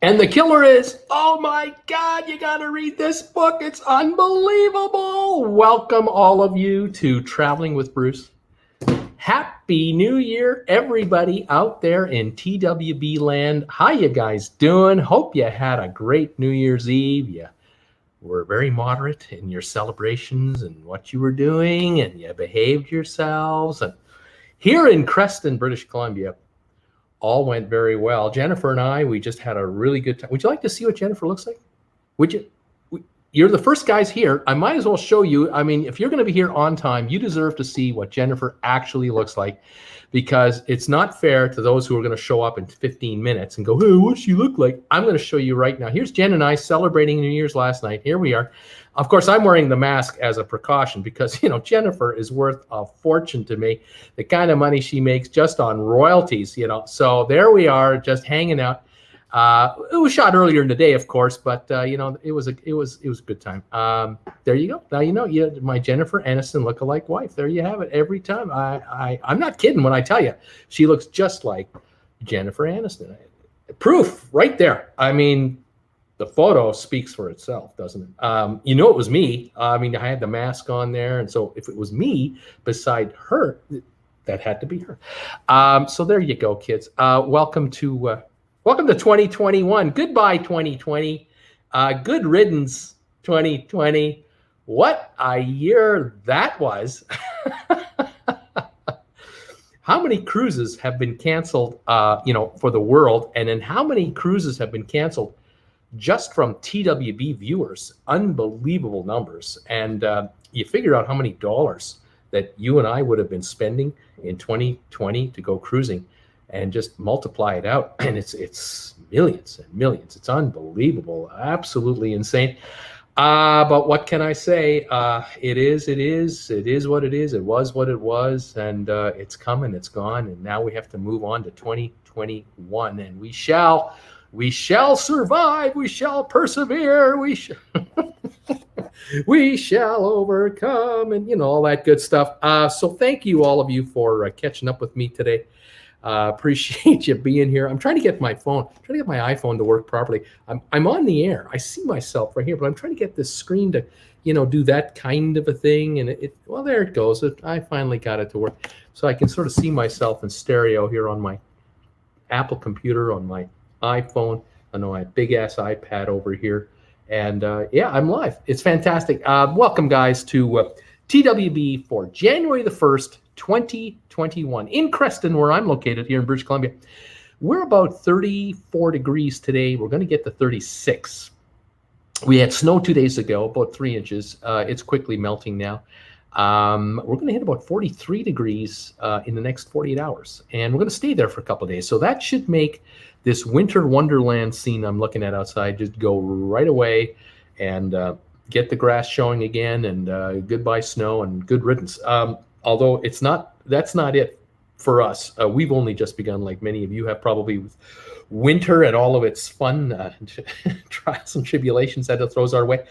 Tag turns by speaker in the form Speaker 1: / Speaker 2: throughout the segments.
Speaker 1: And the killer is, oh my God, you got to read this book. It's unbelievable. Welcome all of you to Traveling with Bruce. Happy New Year, everybody out there in TWB land. How you guys doing? Hope you had a great New Year's Eve. You were very moderate in your celebrations and what you were doing, and you behaved yourselves. And here in Creston, British Columbia, all went very well. Jennifer and I, we just had a really good time. Would you like to see what Jennifer looks like? Would you? You're the first guys here. I might as well show you. I mean, if you're going to be here on time, you deserve to see what Jennifer actually looks like, because it's not fair to those who are going to show up in 15 minutes and go, hey, what's she look like? I'm going to show you right now. Here's Jen and I celebrating New Year's last night. Here we are. Of course, I'm wearing the mask as a precaution because, you know, Jennifer is worth a fortune to me. The kind of money she makes just on royalties, you know. So there we are, just hanging out. It was shot earlier in the day, of course, but you know, it was a good time. There you go. Now you know, my Jennifer Aniston lookalike wife. There you have it. Every time, I'm not kidding when I tell you, she looks just like Jennifer Aniston. Proof right there. I mean, the photo speaks for itself, doesn't it? You know, it was me. I mean, I had the mask on there, and so if it was me beside her, that had to be her. So there you go, kids. Welcome to 2021. Goodbye, 2020. Good riddance, 2020. What a year that was. How many cruises have been canceled, you know, for the world? And then how many cruises have been canceled just from TWB viewers? Unbelievable numbers. And you figure out how many dollars that you and I would have been spending in 2020 to go cruising, and just multiply it out, and it's millions and millions. It's unbelievable, absolutely insane. But what can I say? It is what it is. It was what it was, and it's coming, it's gone, and now we have to move on to 2021, and we shall survive. We shall persevere. We shall overcome, and you know, all that good stuff. So thank you, all of you, for catching up with me today. Appreciate you being here. I'm trying to get my iPhone to work properly. I'm on the air. I see myself right here, but I'm trying to get this screen to, you know, do that kind of a thing. And well, there it goes. I finally got it to work. So I can sort of see myself in stereo here on my Apple computer, on my iPhone. I know I have a big ass iPad over here. And yeah, I'm live. It's fantastic. Welcome, guys, to TWB for January the 1st, 2021 in Creston, where I'm located here in British Columbia. We're about 34 degrees today. We're going to get to 36. We had snow 2 days ago, about 3 inches. It's quickly melting now. We're going to hit about 43 degrees in the next 48 hours, and we're going to stay there for a couple of days. So that should make this winter wonderland scene I'm looking at outside just go right away, and get the grass showing again, and goodbye snow and good riddance. Although that's not it for us. We've only just begun, like many of you have probably, with winter and all of its fun trials and tribulations that it throws our way.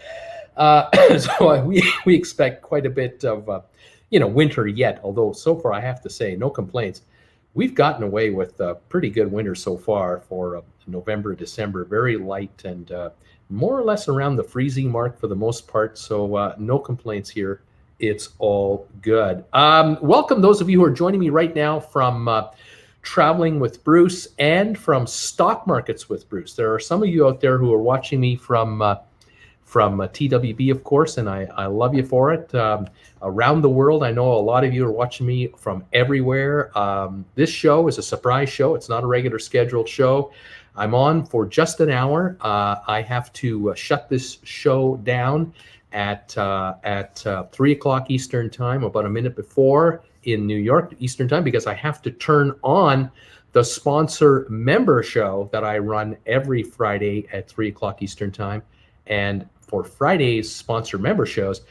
Speaker 1: So we expect quite a bit of you know, winter yet. Although so far, I have to say, no complaints. We've gotten away with a pretty good winter so far for November, December. Very light and more or less around the freezing mark for the most part. So no complaints here. It's all good. Welcome those of you who are joining me right now from Traveling with Bruce and from Stock Markets with Bruce. There are some of you out there who are watching me from TWB, of course, and I love you for it. Around the world, I know a lot of you are watching me from everywhere. This show is a surprise show. It's not a regular scheduled show. I'm on for just an hour. I have to shut this show down at 3 o'clock Eastern time, about a minute before in New York Eastern time, because I have to turn on the sponsor member show that I run every Friday at 3 o'clock Eastern time. And for Friday's sponsor member shows,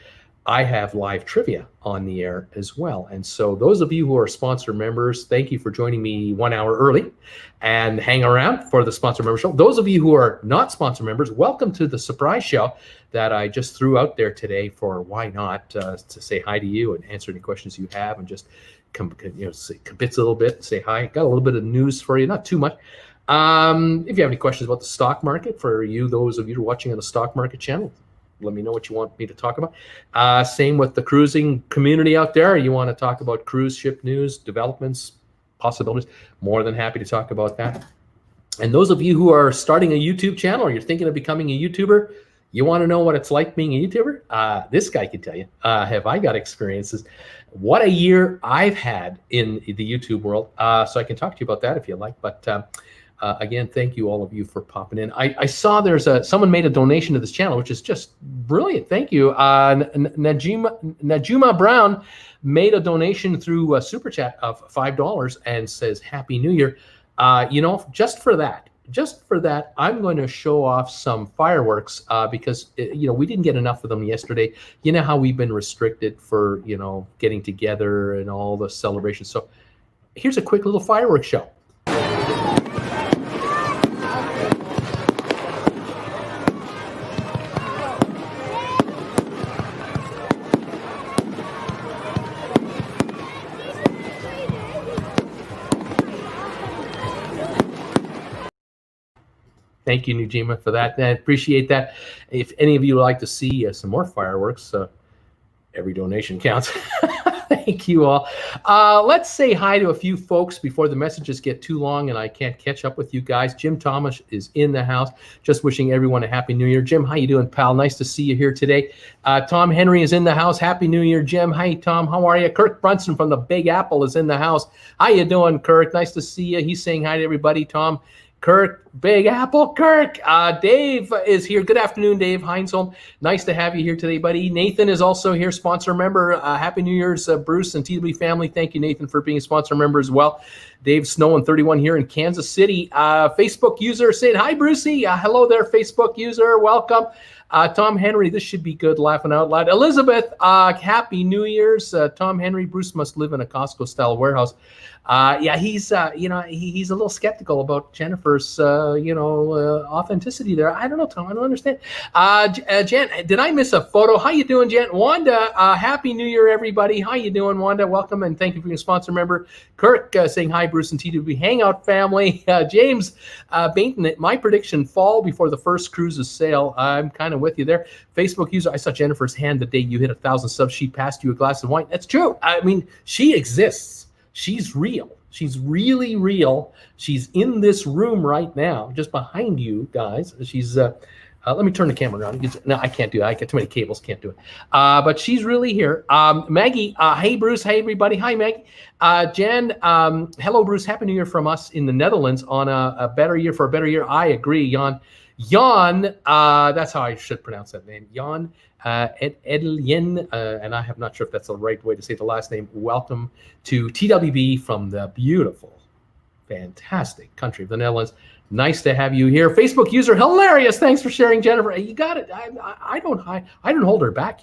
Speaker 1: I have live trivia on the air as well. And so those of you who are sponsor members, thank you for joining me 1 hour early and hang around for the sponsor member show. Those of you who are not sponsor members, welcome to the surprise show that I just threw out there today for why not, to say hi to you and answer any questions you have, and just say bits a little bit, say hi. Got a little bit of news for you, not too much. If you have any questions about the stock market, for those of you who are watching on the stock market channel, let me know what you want me to talk about. Same with the cruising community out there. You want to talk about cruise ship news, developments, possibilities, more than happy to talk about that. And those of you who are starting a YouTube channel or you're thinking of becoming a YouTuber, you want to know what it's like being a YouTuber? This guy can tell you. Have I got experiences? What a year I've had in the YouTube world. So I can talk to you about that if you like. But again, thank you all of you for popping in. I saw there's someone made a donation to this channel, which is just brilliant. Thank you. Najuma Brown made a donation through Super Chat of $5 and says, Happy New Year. Just for that, I'm going to show off some fireworks because, we didn't get enough of them yesterday. You know how we've been restricted for, getting together and all the celebrations. So here's a quick little fireworks show. Thank you, Nujima, for that. I appreciate that. If any of you would like to see some more fireworks, every donation counts. Thank you all. Let's say hi to a few folks before the messages get too long and I can't catch up with you guys. Jim Thomas is in the house. Just wishing everyone a Happy New Year. Jim, how you doing, pal? Nice to see you here today. Tom Henry is in the house. Happy New Year, Jim. Hi, Tom. How are you? Kirk Brunson from the Big Apple is in the house. How you doing, Kirk? Nice to see you. He's saying hi to everybody, Tom. Kirk, Big Apple, Kirk. Dave is here. Good afternoon, Dave Heinzholm. Nice to have you here today, buddy. Nathan is also here, sponsor member. Happy New Year's, Bruce and TWB family. Thank you, Nathan, for being a sponsor member as well. Dave Snow and 31 here in Kansas City. Facebook user saying, hi, Brucey. Hello there, Facebook user. Welcome. Tom Henry, this should be good, laughing out loud. Elizabeth, Happy New Year's. Tom Henry, Bruce must live in a Costco-style warehouse. He's he's a little skeptical about Jennifer's authenticity there. I don't know, Tom. I don't understand. Jen, did I miss a photo? How you doing, Jen? Wanda, Happy New Year, everybody. How you doing, Wanda? Welcome and thank you for being a sponsor member. Kirk saying hi, Bruce and TWB Hangout family. James Bainton, my prediction: fall before the first cruises sail. I'm kind of with you there. Facebook user, I saw Jennifer's hand the day you hit 1,000 subs. She passed you a glass of wine. That's true. I mean, she exists. She's real. She's really real. She's in this room right now, just behind you guys. She's, let me turn the camera around. No, I can't do it. I get too many cables, can't do it. But she's really here. Maggie, hey, Bruce. Hey, everybody. Hi, Maggie. Jen, hello, Bruce. Happy New Year from us in the Netherlands on a better year for a better year. I agree, Jan. Jan, that's how I should pronounce that name. Jan Edeljen, and I'm not sure if that's the right way to say the last name. Welcome to TWB from the beautiful, fantastic country of the Netherlands. Nice to have you here. Facebook user, hilarious. Thanks for sharing, Jennifer. You got it. I don't hold her back,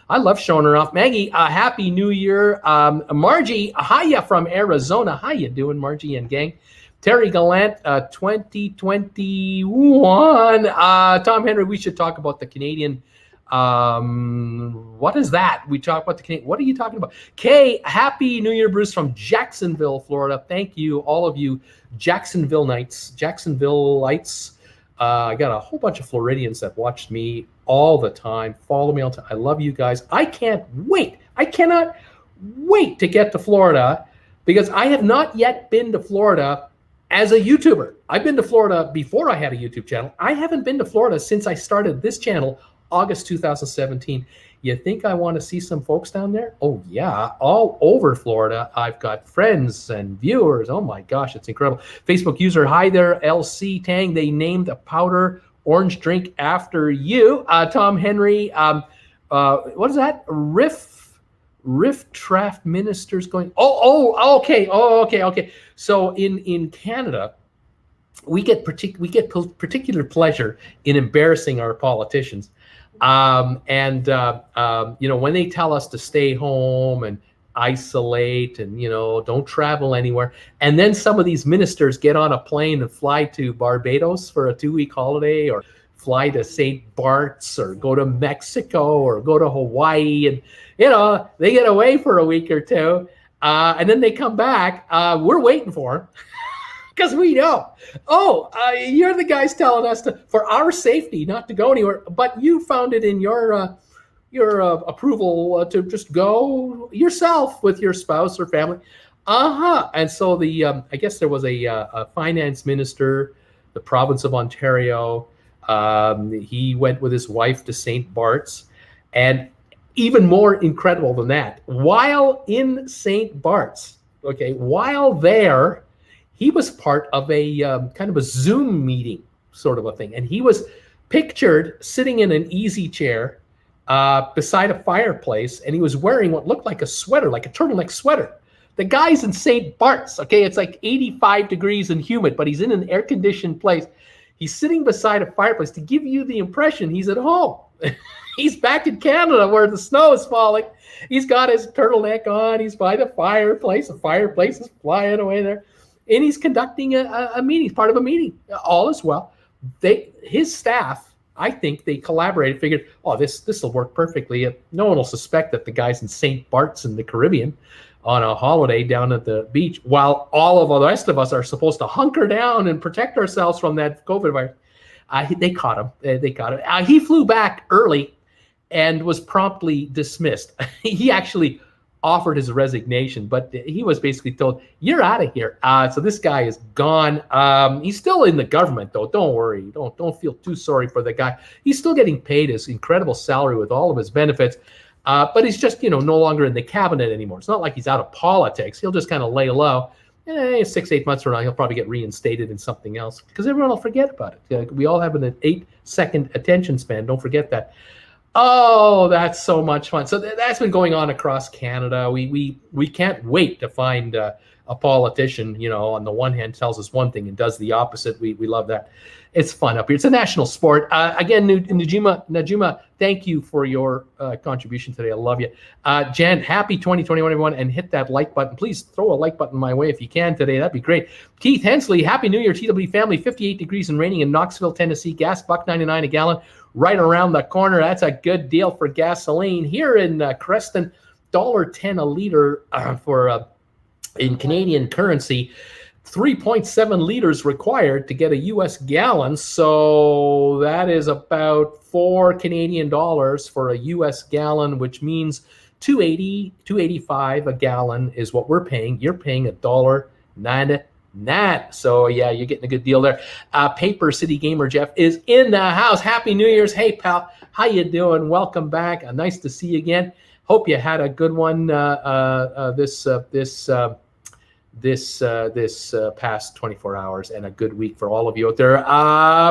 Speaker 1: I love showing her off. Maggie, Happy New Year. Margie, hiya from Arizona. How you doing, Margie and gang? Terry Gallant, 2021. Tom Henry, we should talk about the Canadian. What is that? We talk about the Canadian. What are you talking about? Kay, Happy New Year, Bruce, from Jacksonville, Florida. Thank you, all of you Jacksonvilleites. I got a whole bunch of Floridians that watch me all the time, follow me all the time. I love you guys. I can't wait. I cannot wait to get to Florida because I have not yet been to Florida as a YouTuber. I've been to Florida before I had a YouTube channel. I haven't been to Florida since I started this channel, August 2017. You think I want to see some folks down there? Oh, yeah, all over Florida. I've got friends and viewers. Oh, my gosh, it's incredible. Facebook user, hi there, LC Tang. They named a powder orange drink after you. Tom Henry, what is that? Riff Traft Ministers going. Okay. So in Canada, we get particular pleasure in embarrassing our politicians, when they tell us to stay home and isolate and don't travel anywhere, and then some of these ministers get on a plane and fly to Barbados for a 2-week holiday, or fly to St. Bart's, or go to Mexico, or go to Hawaii, and they get away for a week or two, and then they come back. We're waiting for them because we know. You're the guys telling us for our safety not to go anywhere, but you found it in your approval to just go yourself with your spouse or family. And so I guess there was a finance minister, the province of Ontario. He went with his wife to St. Bart's, and even more incredible than that, while in St. Bart's, while there, he was part of a kind of a Zoom meeting sort of a thing, and he was pictured sitting in an easy chair beside a fireplace, and he was wearing what looked like a sweater, like a turtleneck sweater. The guy's in St. Bart's, it's like 85 degrees and humid, but he's in an air-conditioned place. He's sitting beside a fireplace to give you the impression he's at home. He's back in Canada where the snow is falling. He's got his turtleneck on. He's by the fireplace. The fireplace is flying away there. And he's conducting a meeting. He's part of a meeting. All is well. His staff, I think they collaborated, figured, this will work perfectly. No one will suspect that the guy's in St. Bart's in the Caribbean on a holiday down at the beach, while all of the rest of us are supposed to hunker down and protect ourselves from that COVID virus. They caught him. He flew back early and was promptly dismissed. He actually offered his resignation, but he was basically told, "You're out of here." So this guy is gone. He's still in the government, though. Don't worry. Don't feel too sorry for the guy. He's still getting paid his incredible salary with all of his benefits. But he's just, no longer in the cabinet anymore. It's not like he's out of politics. He'll just kind of lay low. 6-8 months from now, he'll probably get reinstated in something else because everyone will forget about it. We all have an 8-second attention span. Don't forget that. Oh, that's so much fun. So that's been going on across Canada. We can't wait to find a politician, on the one hand tells us one thing and does the opposite. We love that. It's fun up here. It's a national sport. Again, Najuma, thank you for your contribution today. I love you. Jen, happy 2021, everyone, and hit that like button. Please throw a like button my way if you can today. That'd be great. Keith Hensley, happy New Year, TWB family. 58 degrees and raining in Knoxville, Tennessee. Gas, $1.99 a gallon, right around the corner. That's a good deal for gasoline. Here in Creston, $1.10 a liter for in Canadian currency. 3.7 liters required to get a U.S. gallon, so that is about $4 Canadian for a U.S. gallon, which means $2.80, $2.85 a gallon is what we're paying. You're paying $1.99. So yeah, you're getting a good deal there. Paper City Gamer Jeff is in the house. Happy New Year's. Hey pal, how you doing? Welcome back. Nice to see you again. Hope you had a good one this past 24 hours and a good week for all of you out there.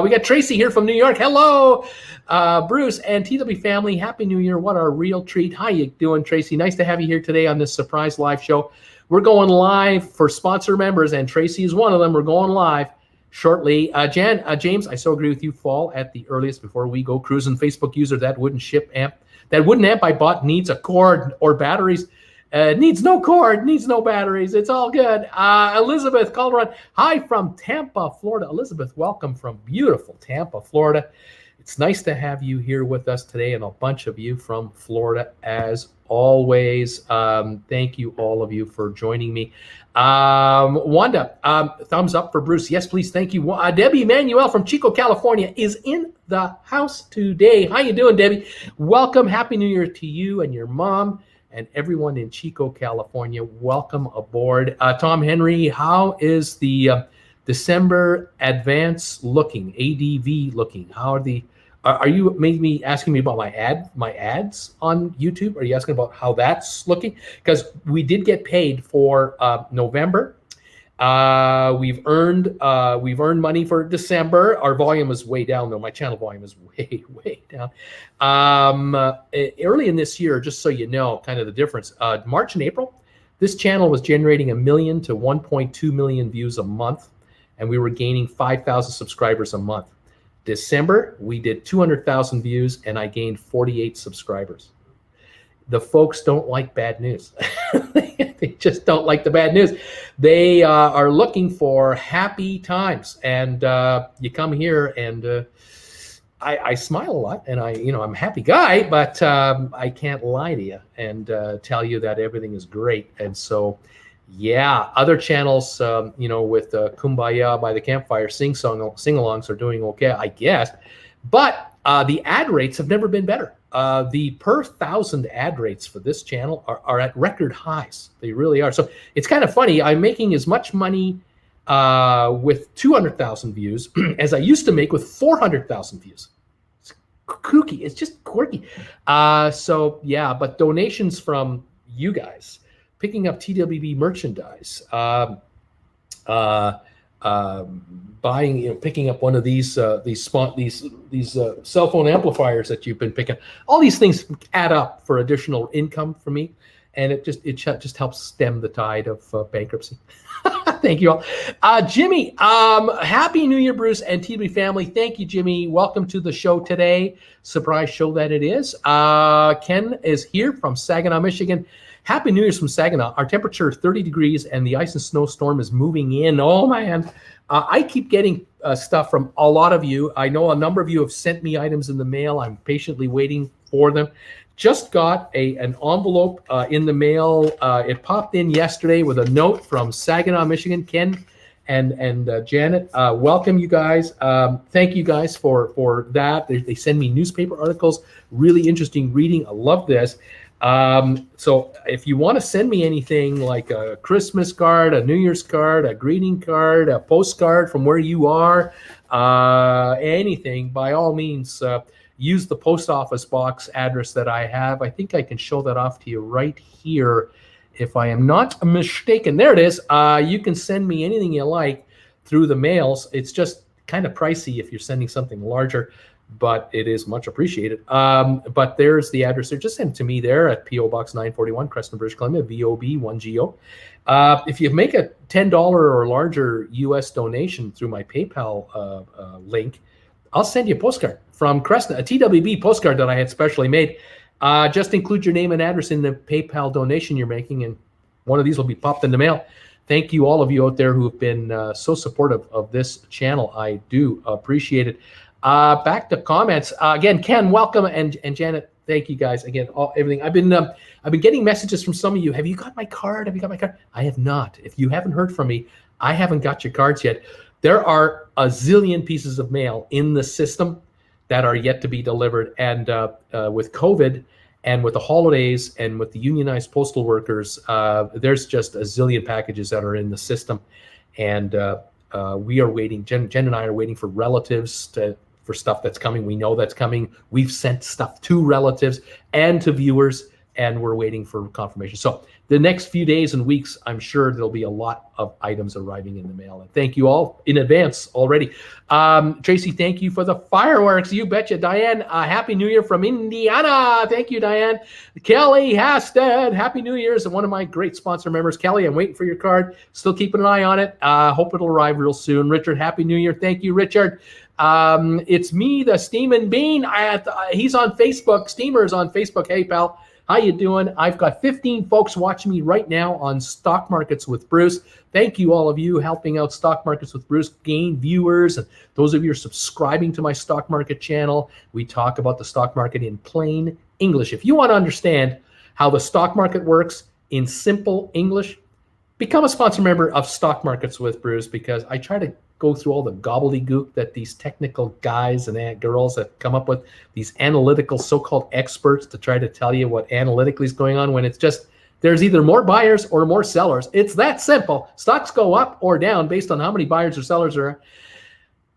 Speaker 1: We got Tracy here from New York. Hello, Bruce and TW family. Happy New Year. What a real treat. How you doing, Tracy? Nice to have you here today on this surprise live show. We're going live for sponsor members, and Tracy is one of them. We're going live shortly. James, I so agree with you. Fall at the earliest before we go cruising. Facebook user, that wooden amp I bought needs a cord or batteries. Needs no cord, needs no batteries. It's all good. Elizabeth Calderon, hi from Tampa, Florida. Elizabeth, welcome from beautiful Tampa, Florida. It's nice to have you here with us today, and a bunch of you from Florida as always. Thank you, all of you, for joining me. Wanda, thumbs up for Bruce. Yes, please. Thank you. Debbie Manuel from Chico, California is in the house today. How you doing, Debbie? Welcome. Happy New Year to you and your mom. And everyone in Chico, California, welcome aboard. Tom Henry, how is the December advance looking, ADV looking? How are you maybe asking me about my ads on YouTube? Are you asking about how that's looking? Because we did get paid for November. We've earned money for December. Our volume is way down though. My channel volume is way down. Early in this year, just so you know, kind of the difference, March and April, this channel was generating 1 million to 1.2 million views a month, and we were gaining 5,000 subscribers a month. December, we did 200,000 views, and I gained 48 subscribers. The folks don't like bad news. They just don't like the bad news. They are looking for happy times, and you come here, and I smile a lot, and I'm a happy guy, but I can't lie to you and tell you that everything is great. And so Yeah, other channels, with Kumbaya by the Campfire sing-alongs are doing okay, I guess. But the ad rates have never been better. The per 1,000 ad rates for this channel are at record highs. They really are. So it's kind of funny. I'm making as much money with 200,000 views as I used to make with 400,000 views. It's kooky. It's just quirky. So yeah, but donations from you guys, picking up TWB merchandise, buying, picking up one of these cell phone amplifiers that you've been picking. All these things add up for additional income for me, and it just helps stem the tide of bankruptcy. Thank you all. Jimmy, Happy New Year, Bruce and TWB family. Thank you, Jimmy. Welcome to the show today. Surprise show that it is. Ken is here from Saginaw, Michigan. Happy New Year's from Saginaw. Our temperature is 30 degrees and the ice and snow storm is moving in. Oh, man. I keep getting stuff from a lot of you. I know a number of you have sent me items in the mail. I'm patiently waiting for them. Just got an envelope in the mail. It popped in yesterday with a note from Saginaw, Michigan. Ken and Janet, welcome you guys. Thank you guys for that. They send me newspaper articles, really interesting reading. I love this. So if you want to send me anything like a Christmas card, a New Year's card, a greeting card, a postcard from where you are, anything, by all means, use the post office box address that I have. I think I can show that off to you right here, if I am not mistaken. There it is. You can send me anything you like through the mails. It's just kind of pricey if you're sending something larger, but it is much appreciated. But there's the address there. Just send it to me there at P.O. Box 941, Creston, British Columbia, VOB1GO. If you make a $10 or larger US donation through my PayPal link, I'll send you a postcard from Creston, a TWB postcard that I had specially made. Just include your name and address in the PayPal donation you're making, and one of these will be popped in the mail. Thank you, all of you out there who have been so supportive of this channel. I do appreciate it. Back to comments. Again, Ken, welcome, and Janet, thank you guys again. Everything. I've been getting messages from some of you. Have you got my card? Have you got my card? I have not. If you haven't heard from me, I haven't got your cards yet. There are a zillion pieces of mail in the system that are yet to be delivered, and with COVID and with the holidays and with the unionized postal workers, there's just a zillion packages that are in the system, and we are waiting. Jen and I are waiting for relatives for stuff that's coming. We know that's coming. We've sent stuff to relatives and to viewers, and we're waiting for confirmation. So the next few days and weeks, I'm sure there'll be a lot of items arriving in the mail. And thank you all in advance already. Tracy, thank you for the fireworks. You betcha. Diane, Happy New Year from Indiana. Thank you, Diane. Kelly Hasted, Happy New Year's. And one of my great sponsor members. Kelly, I'm waiting for your card. Still keeping an eye on it. Hope it'll arrive real soon. Richard, Happy New Year. Thank you, Richard. It's me, the Steamin' Bean. He's on Facebook. Steamer's on Facebook. Hey, pal. How you doing? I've got 15 folks watching me right now on Stock Markets with Bruce. Thank you, all of you, helping out Stock Markets with Bruce gain viewers. And those of you who are subscribing to my stock market channel, we talk about the stock market in plain English. If you want to understand how the stock market works in simple English, become a sponsor member of Stock Markets with Bruce, because I try to go through all the gobbledygook that these technical guys and girls have come up with, these analytical so-called experts, to try to tell you what analytically is going on, when it's just there's either more buyers or more sellers. It's that simple. Stocks go up or down based on how many buyers or sellers are.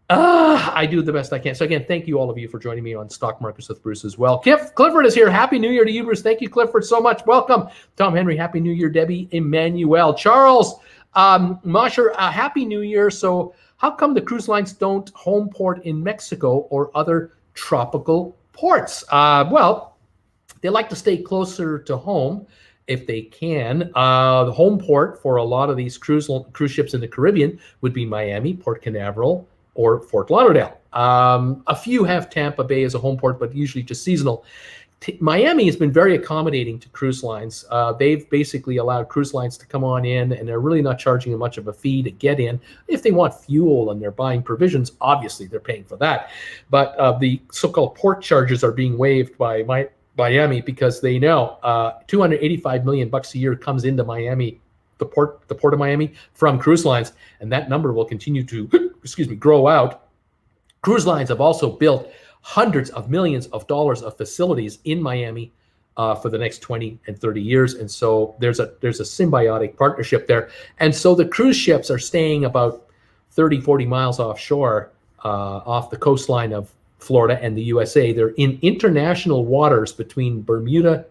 Speaker 1: I do the best I can. So again, thank you, all of you, for joining me on Stock Markets with Bruce as well. Clifford is here. Happy New Year to you, Bruce. Thank you, Clifford, so much. Welcome. Tom Henry, Happy New Year. Debbie, Emmanuel. Charles, Mosher, Happy New Year. So how come the cruise lines don't home port in Mexico or other tropical ports? Well, they like to stay closer to home if they can. The home port for a lot of these cruise ships in the Caribbean would be Miami, Port Canaveral, or Fort Lauderdale. A few have Tampa Bay as a home port, but usually just seasonal. Miami has been very accommodating to cruise lines. They've basically allowed cruise lines to come on in, and they're really not charging much of a fee to get in. If they want fuel and they're buying provisions, obviously they're paying for that. But the so-called port charges are being waived by Miami, because they know $285 million a year comes into Miami the port of Miami from cruise lines, and that number will continue to grow out. Cruise lines have also built hundreds of millions of dollars of facilities in Miami for the next 20 and 30 years. And so there's a symbiotic partnership there. And so the cruise ships are staying about 30, 40 miles offshore, off the coastline of Florida and the USA. They're in international waters between Bahamas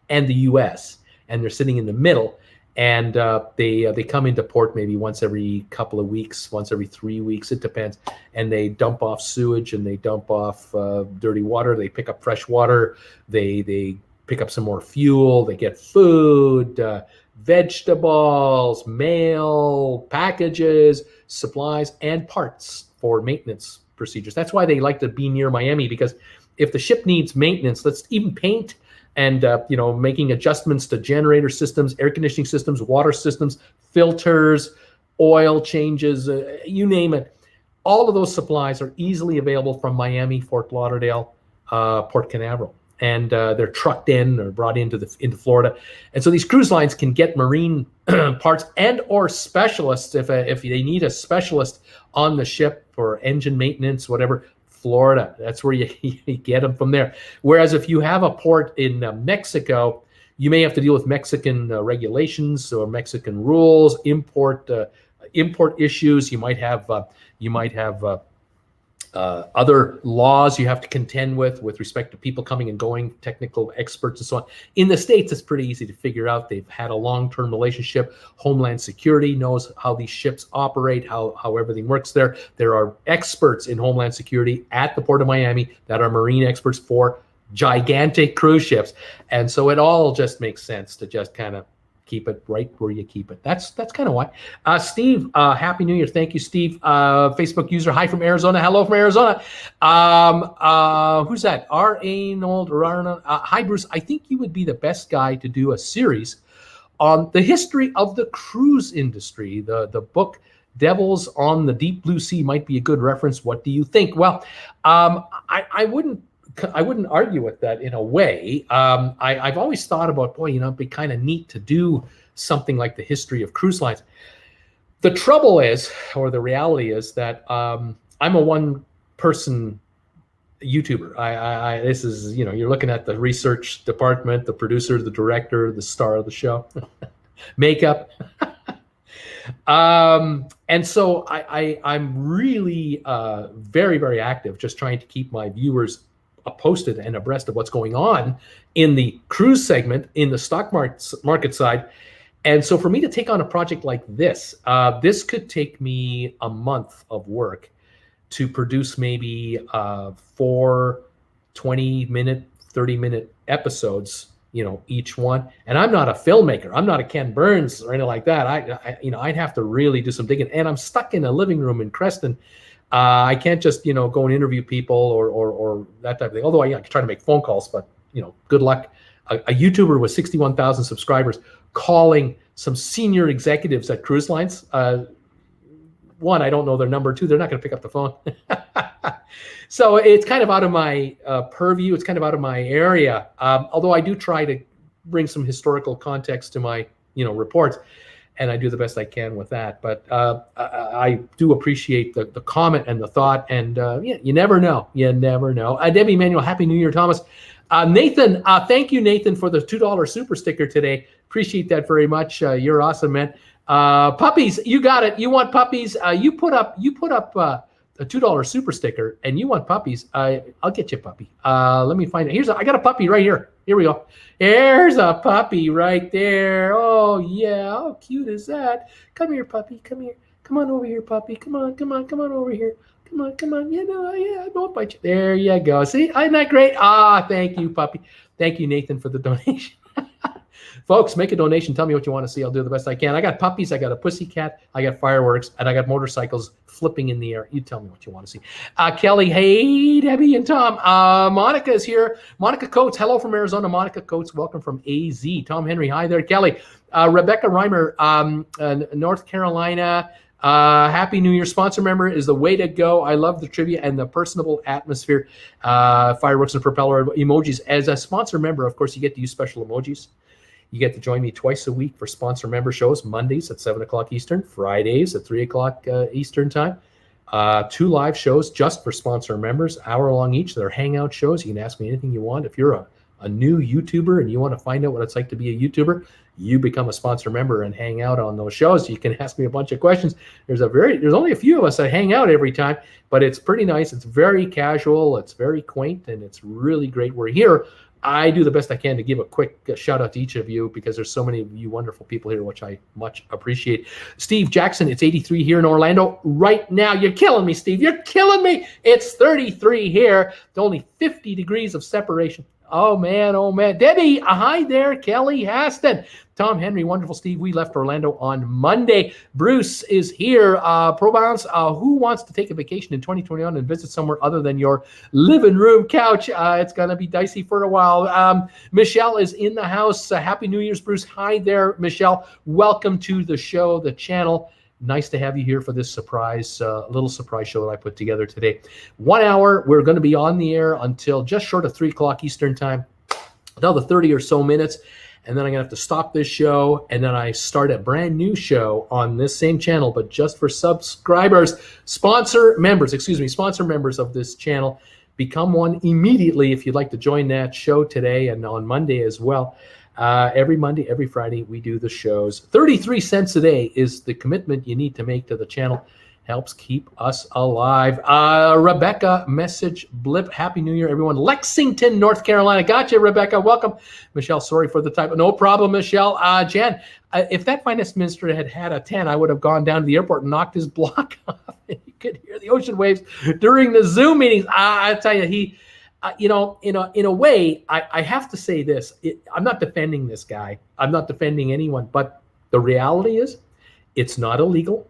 Speaker 1: and the US. And they're sitting in the middle. And they come into port maybe once every couple of weeks, once every 3 weeks, it depends. And they dump off sewage and they dump off dirty water. They pick up fresh water. They pick up some more fuel. They get food, vegetables, mail, packages, supplies, and parts for maintenance procedures. That's why they like to be near Miami, because if the ship needs maintenance, let's even paint and making adjustments to generator systems, air conditioning systems, water systems, filters, oil changes, you name it. All of those supplies are easily available from Miami, Fort Lauderdale, Port Canaveral, and they're trucked in or brought into Florida. And so these cruise lines can get marine parts and or specialists if they need a specialist on the ship for engine maintenance, whatever. Florida, that's where you get them from there. Whereas if you have a port in Mexico, you may have to deal with Mexican regulations or Mexican rules, import issues. You might have other laws you have to contend with respect to people coming and going, technical experts and so on. In the States, it's pretty easy to figure out. They've had a long-term relationship. Homeland Security knows how these ships operate, how everything works there. There are experts in Homeland Security at the Port of Miami that are marine experts for gigantic cruise ships. And so it all just makes sense to just kind of keep it right where you keep it. That's kind of why. Steve, Happy New Year. Thank you, Steve. Facebook user, hi from Arizona. Hello from Arizona. Who's that? R.A. Nold. Hi, Bruce. I think you would be the best guy to do a series on the history of the cruise industry. The book Devils on the Deep Blue Sea might be a good reference. What do you think? Well, I wouldn't argue with that in a way. I've always thought about, it'd be kind of neat to do something like the history of cruise lines. The trouble is, or the reality is, that I'm a one-person YouTuber. This is, you're looking at the research department, the producer, the director, the star of the show, makeup. And so I'm really very, very active, just trying to keep my viewers posted and abreast of what's going on in the cruise segment, in the stock market side. And so for me to take on a project like this, this could take me a month of work to produce maybe 4 20-minute, 30-minute episodes, each one. And I'm not a filmmaker. I'm not a Ken Burns or anything like that. I'd have to really do some digging. And I'm stuck in a living room in Creston. I can't just, go and interview people or that type of thing. Although I try to make phone calls, but, good luck. A YouTuber with 61,000 subscribers calling some senior executives at cruise lines. One, I don't know their number. Two, they're not going to pick up the phone. So it's kind of out of my purview. It's kind of out of my area. Although I do try to bring some historical context to my, reports. And I do the best I can with that. But I do appreciate the comment and the thought. And you never know. You never know. Debbie Manuel, Happy New Year, Thomas. Nathan, thank you, Nathan, for the $2 super sticker today. Appreciate that very much. You're awesome, man. Puppies, you got it. You want puppies? You put up a $2 super sticker, and you want puppies. I'll get you a puppy. Let me find it. I got a puppy right here. Here we go. There's a puppy right there. Oh yeah, how cute is that? Come here, puppy. Come here. Come on over here, puppy. Come on over here. Come on. I won't bite you. There you go. See, isn't that great? Thank you, puppy. Thank you, Nathan, for the donation. Folks, make a donation. Tell me what you want to see. I'll do the best I can. I got puppies. I got a pussycat. I got fireworks. And I got motorcycles flipping in the air. You tell me what you want to see. Kelly, hey, Debbie and Tom. Monica is here. Monica Coates. Hello from Arizona. Monica Coates, welcome from AZ. Tom Henry, hi there. Kelly. Rebecca Reimer, North Carolina. Happy New Year. Sponsor member is the way to go. I love the trivia and the personable atmosphere. Fireworks and propeller emojis. As a sponsor member, of course, you get to use special emojis. You get to join me twice a week for sponsor member shows, Mondays at 7 o'clock Eastern, Fridays at 3 o'clock Eastern time. 2 live shows just for sponsor members, hour long each. They're hangout shows. You can ask me anything you want. If you're a new YouTuber and you want to find out what it's like to be a YouTuber, you become a sponsor member and hang out on those shows. You can ask me a bunch of questions. There's only a few of us that hang out every time, but it's pretty nice. It's very casual. It's very quaint, and it's really great. We're here. I do the best I can to give a quick shout out to each of you because there's so many of you wonderful people here, which I much appreciate. Steve Jackson, it's 83 here in Orlando right now. You're killing me, Steve. You're killing me. It's 33 here. It's only 50 degrees of separation. Oh, man. Oh, man. Debbie, hi there. Kelly Haston. Tom Henry, wonderful, Steve. We left Orlando on Monday. Bruce is here. Provence, who wants to take a vacation in 2021 and visit somewhere other than your living room couch? It's going to be dicey for a while. Michelle is in the house. Happy New Year's, Bruce. Hi there, Michelle. Welcome to the show, the channel. Nice to have you here for this little surprise show that I put together today. 1 hour. We're going to be on the air until just short of 3 o'clock Eastern time. Another 30 or so minutes. And then I'm going to have to stop this show. And then I start a brand new show on this same channel, but just for subscribers, sponsor members of this channel. Become one immediately if you'd like to join that show today and on Monday as well. Every Monday, every Friday, we do the shows. 33 cents a day is the commitment you need to make to the channel. Helps keep us alive. Rebecca, message blip. Happy New Year, everyone. Lexington, North Carolina. Gotcha, Rebecca. Welcome. Michelle, sorry for the typo. No problem, Michelle. Jan, if that finance minister had had a 10, I would have gone down to the airport and knocked his block off. And you could hear the ocean waves during the Zoom meetings. I tell you, he... in a way, I have to say this. I'm not defending this guy. I'm not defending anyone. But the reality is, it's not illegal.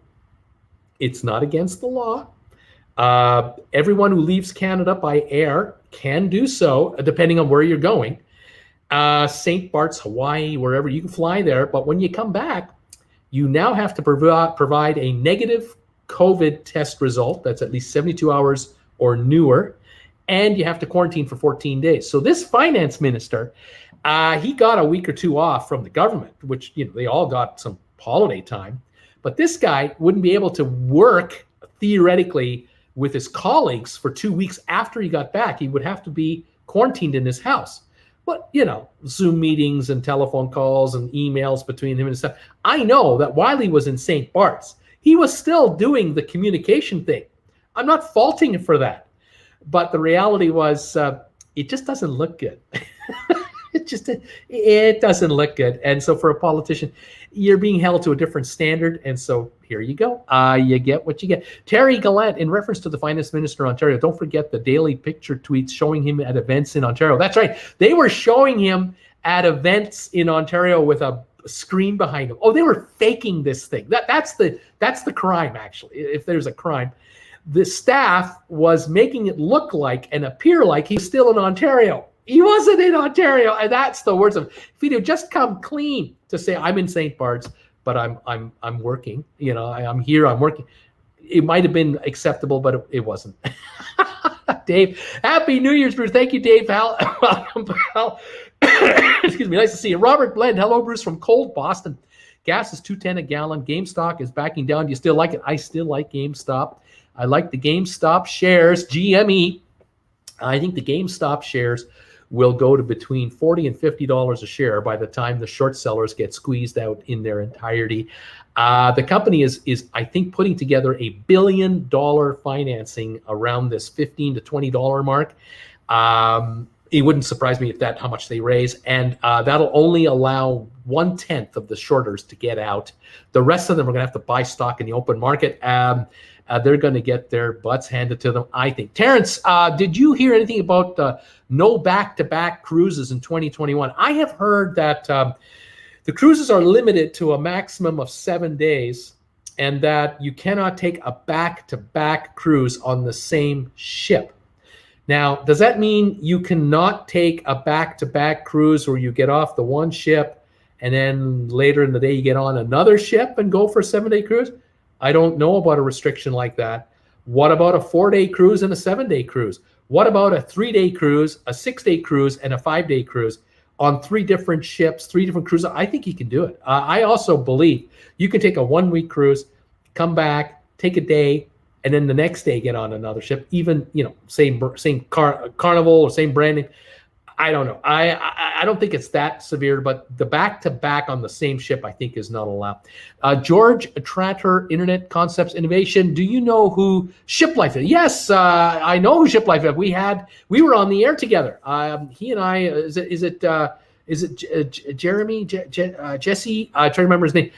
Speaker 1: It's not against the law. Everyone who leaves Canada by air can do so, depending on where you're going. St. Bart's, Hawaii, wherever, you can fly there. But when you come back, you now have to provide a negative COVID test result that's at least 72 hours or newer. And you have to quarantine for 14 days. So this finance minister, he got a week or two off from the government, which, they all got some holiday time. But this guy wouldn't be able to work theoretically with his colleagues for 2 weeks after he got back. He would have to be quarantined in his house. But, Zoom meetings and telephone calls and emails between him and stuff. I know that while he was in St. Bart's, he was still doing the communication thing. I'm not faulting him for that. But the reality was, it just doesn't look good. It doesn't look good. And so for a politician, you're being held to a different standard. And so here you go. You get what you get. Terry Gallant, in reference to the finance minister in Ontario, don't forget the daily picture tweets showing him at events in Ontario. That's right. They were showing him at events in Ontario with a screen behind him. Oh, they were faking this thing. That's the crime, actually, if there's a crime. The staff was making it look like and appear like he's still in Ontario. He wasn't in Ontario, and that's the worst of it. If he'd have just come clean to say, I'm in St. Bart's, but I'm working. I'm here, I'm working. It might have been acceptable, but it wasn't. Dave, Happy New Year's, Bruce. Thank you, Dave. Welcome, pal. Excuse me, nice to see you. Robert Blend, hello, Bruce, from cold Boston. Gas is $2.10 a gallon. GameStop is backing down. Do you still like it? I still like GameStop. I like the GameStop shares, GME. I think the GameStop shares will go to between $40 and $50 a share by the time the short sellers get squeezed out in their entirety. The company is I think, putting together $1 billion financing around this $15 to $20 mark. It wouldn't surprise me if how much they raise, and that'll only allow 1/10 of the shorters to get out. The rest of them are going to have to buy stock in the open market. They're going to get their butts handed to them, I think. Terrence, did you hear anything about no back-to-back cruises in 2021? I have heard that the cruises are limited to a maximum of 7 days, and that you cannot take a back-to-back cruise on the same ship. Now, does that mean you cannot take a back-to-back cruise where you get off the one ship and then later in the day you get on another ship and go for a 7-day cruise? I don't know about a restriction like that. What about a 4-day cruise and a 7-day cruise? What about a 3-day cruise, a 6-day cruise, and a 5-day cruise? on 3 different ships, 3 different cruises. I think he can do it. I also believe you can take a 1-week cruise, come back, take a day, and then the next day get on another ship. Even same carnival or same branding. I don't know. I don't think it's that severe, but the back-to-back on the same ship, I think, is not allowed. George Tratter, Internet Concepts Innovation. Do you know who Shiplife is? Yes, I know who Shiplife is. We were on the air together. He and I. Is it Jeremy? Jesse? I try to remember his name.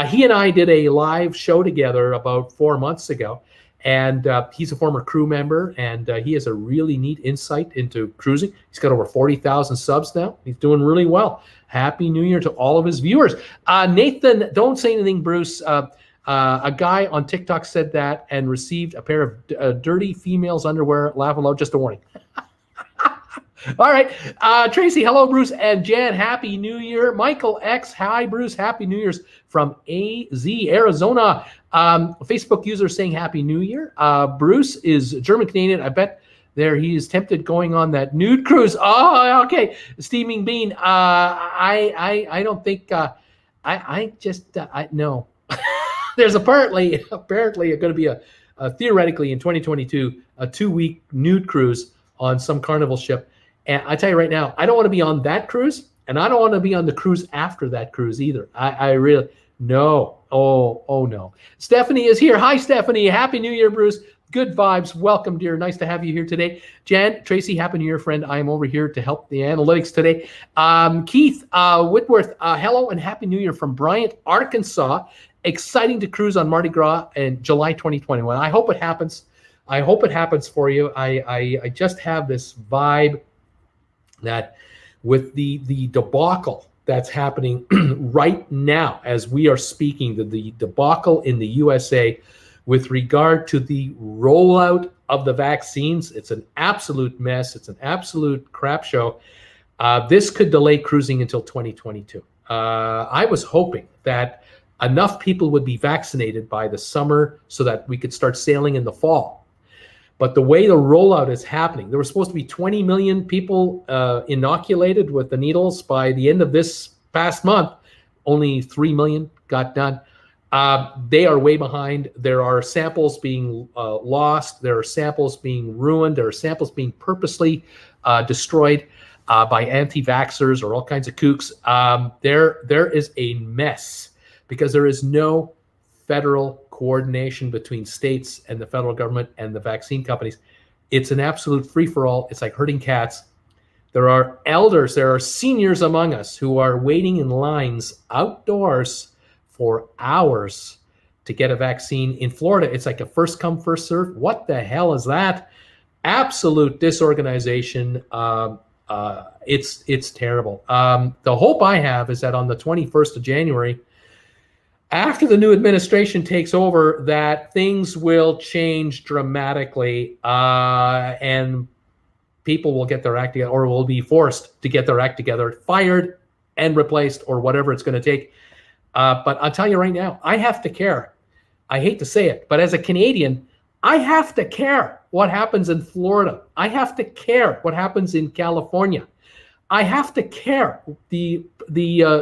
Speaker 1: He and I did a live show together about 4 months ago. And he's a former crew member, and he has a really neat insight into cruising. He's got over 40,000 subs now. He's doing really well. Happy New Year to all of his viewers. Nathan, don't say anything, Bruce. A guy on TikTok said that and received a pair of dirty females' underwear. Laugh aloud, just a warning. All right. Tracy, hello, Bruce and Jan. Happy New Year. Michael X, hi, Bruce. Happy New Year's from AZ, Arizona. Facebook user saying Happy New Year. Bruce is German-Canadian. I bet he is tempted going on that nude cruise. Oh, okay. Steaming Bean. I don't think, no. There's apparently going to be a theoretically in 2022, a 2-week nude cruise on some carnival ship. And I tell you right now, I don't want to be on that cruise, and I don't want to be on the cruise after that cruise either. I really, no. Oh no. Stephanie is here. Hi, Stephanie. Happy New Year, Bruce. Good vibes. Welcome, dear. Nice to have you here today. Jan, Tracy, Happy New Year, friend. I am over here to help the analytics today. Keith Whitworth, hello and Happy New Year from Bryant, Arkansas. Exciting to cruise on Mardi Gras in July 2021. I hope it happens. I hope it happens for you. I just have this vibe that with the debacle that's happening right now as we are speaking, the debacle in the USA with regard to the rollout of the vaccines, it's an absolute mess. It's an absolute crap show. This could delay cruising until 2022. I was hoping that enough people would be vaccinated by the summer so that we could start sailing in the fall. But the way the rollout is happening, there were supposed to be 20 million people inoculated with the needles by the end of this past month. Only 3 million got done. They are way behind. There are samples being lost. There are samples being ruined. There are samples being purposely destroyed by anti-vaxxers or all kinds of kooks. There is a mess because there is no federal coordination between states and the federal government and the vaccine companies. It's an absolute free-for-all. It's like herding cats. There are elders, there are seniors among us who are waiting in lines outdoors for hours to get a vaccine. In Florida, it's like a first come, first serve. What the hell is that? Absolute disorganization. It's terrible. The hope I have is that on the 21st of January, after the new administration takes over, that things will change dramatically and people will get their act together or will be forced to get their act together, fired and replaced or whatever it's going to take. But I'll tell you right now, I have to care. I hate to say it, but as a Canadian, I have to care what happens in Florida. I have to care what happens in California. I have to care the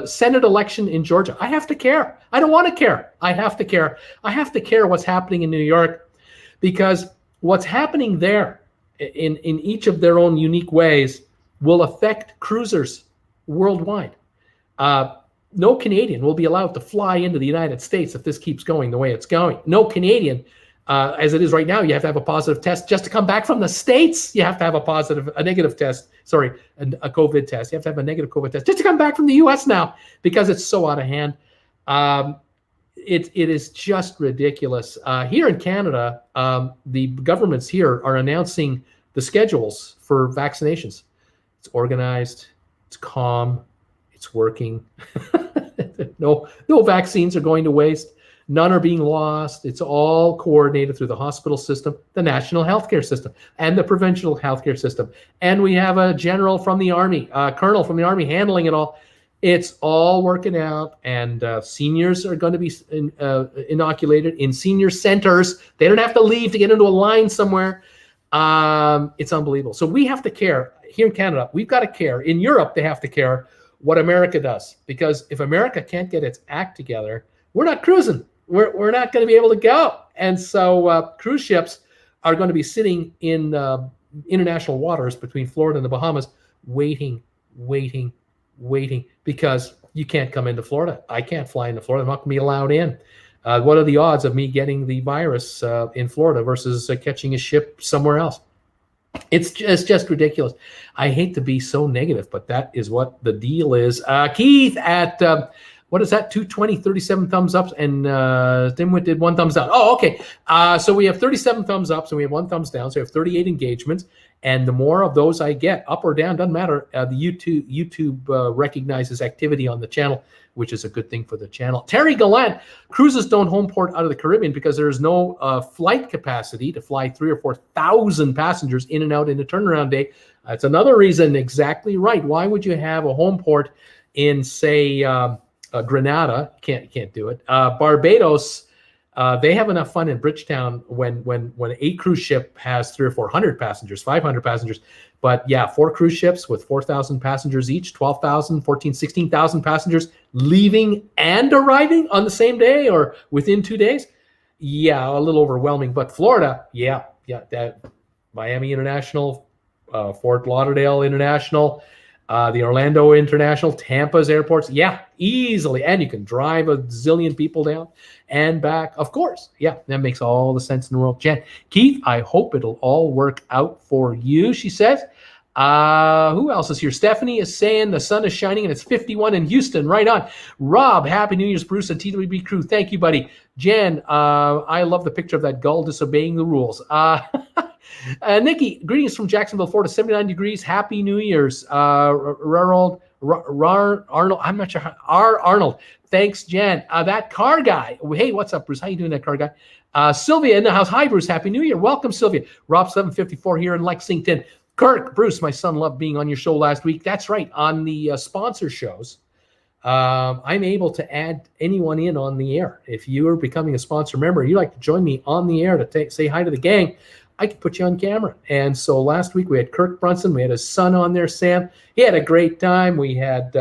Speaker 1: Senate election in Georgia. I have to care. I don't want to care. I have to care. I have to care what's happening in New York, because what's happening there in each of their own unique ways will affect cruisers worldwide. No Canadian will be allowed to fly into the United States if this keeps going the way it's going. No Canadian, as it is right now, you have to have a positive test just to come back from the States. You have to have a negative test. Sorry, a COVID test. You have to have a negative COVID test just to come back from the U.S. now because it's so out of hand. It is just ridiculous. Here in Canada, the governments here are announcing the schedules for vaccinations. It's organized. It's calm. It's working. No vaccines are going to waste. None are being lost. It's all coordinated through the hospital system, the national healthcare system, and the provincial healthcare system. And we have a general from the Army, colonel from the Army handling it all. It's all working out, and seniors are going to be inoculated in senior centers. They don't have to leave to get into a line somewhere. It's unbelievable. So we have to care. Here in Canada, we've got to care. In Europe, they have to care. what America does. Because if America can't get its act together, we're not cruising. We're not going to be able to go. And so cruise ships are going to be sitting in international waters between Florida and the Bahamas, waiting, because you can't come into Florida. I can't fly into Florida. I'm not going to be allowed in. What are the odds of me getting the virus in Florida versus catching a ship somewhere else? It's just ridiculous. I hate to be so negative, but that is what the deal is. Keith at what is that? 220, 37 thumbs ups, and Dimwit did 1 thumbs down. Oh, okay. So we have 37 thumbs ups and we have 1 thumbs down. So we have 38 engagements. And the more of those I get, up or down, doesn't matter. The YouTube recognizes activity on the channel, which is a good thing for the channel. Terry Gallant, cruises don't home port out of the Caribbean because there's no flight capacity to fly 3,000 or 4,000 passengers in and out in a turnaround day. That's another reason. Exactly right. Why would you have a home port in, say, Grenada? Can't do it. Barbados. They have enough fun in Bridgetown when a cruise ship has 300 or 400 passengers, 500 passengers. But yeah, 4 cruise ships with 4,000 passengers each, 12,000, 14, 16,000 passengers leaving and arriving on the same day or within 2 days. Yeah, a little overwhelming. But Florida, yeah, that Miami International, Fort Lauderdale International, the Orlando International, Tampa's airports. Yeah, easily. And you can drive a zillion people down and back. Of course. Yeah, that makes all the sense in the world. Jen, Keith, I hope it'll all work out for you, she says. Who else is here? Stephanie is saying the sun is shining and it's 51 in Houston. Right on. Rob, Happy New Year's, Bruce and TWB crew. Thank you, buddy. Jen, I love the picture of that gull disobeying the rules. Nikki, greetings from Jacksonville, Florida, 79 degrees. Happy New Year's. Arnold, I'm not sure. Arnold. Thanks, Jen. That car guy. Hey, what's up, Bruce? How you doing, that car guy? Sylvia in the house. Hi, Bruce. Happy New Year. Welcome, Sylvia. Rob 754 here in Lexington. Kirk, Bruce, my son loved being on your show last week. That's right. On the sponsor shows, I'm able to add anyone in on the air. If you are becoming a sponsor member, you'd like to join me on the air to say hi to the gang, I could put you on camera. And so last week we had Kirk Brunson. We had his son on there, Sam. He had a great time. We had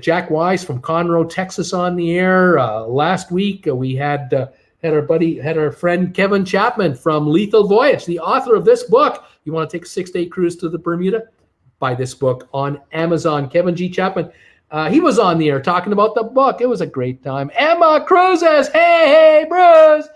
Speaker 1: Jack Wise from Conroe, Texas on the air. Last week we had our friend Kevin Chapman from Lethal Voyage, the author of this book. You want to take a 6-day cruise to the Bermuda? Buy this book on Amazon. Kevin G. Chapman. He was on the air talking about the book. It was a great time. Emma Cruises. Hey, Bruce.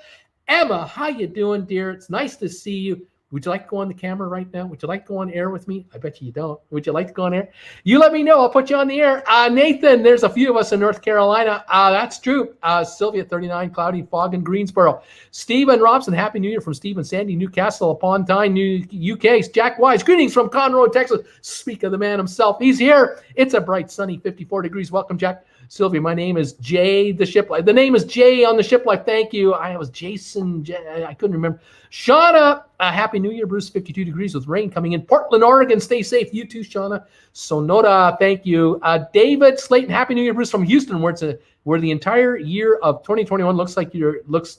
Speaker 1: Emma, how you doing, dear? It's nice to see you. Would you like to go on the camera right now? Would you like to go on air with me? I bet you don't. Would you like to go on air? You let me know. I'll put you on the air. Nathan, there's a few of us in North Carolina. That's true. Sylvia, 39, cloudy, fog in Greensboro. Stephen Robson, Happy New Year from Stephen Sandy, Newcastle upon Tyne, UK. Jack Wise, greetings from Conroe, Texas. Speak of the man himself. He's here. It's a bright, sunny 54 degrees. Welcome, Jack. Sylvia, my name is Jay, the ship life. The name is Jay on the ship life. Thank you. I was Jason. I couldn't remember. Shauna, Happy New Year, Bruce. 52 degrees with rain coming in. Portland, Oregon. Stay safe. You too, Shauna. Sonora, thank you. David Slayton, Happy New Year, Bruce, from Houston, where the entire year of 2021 looks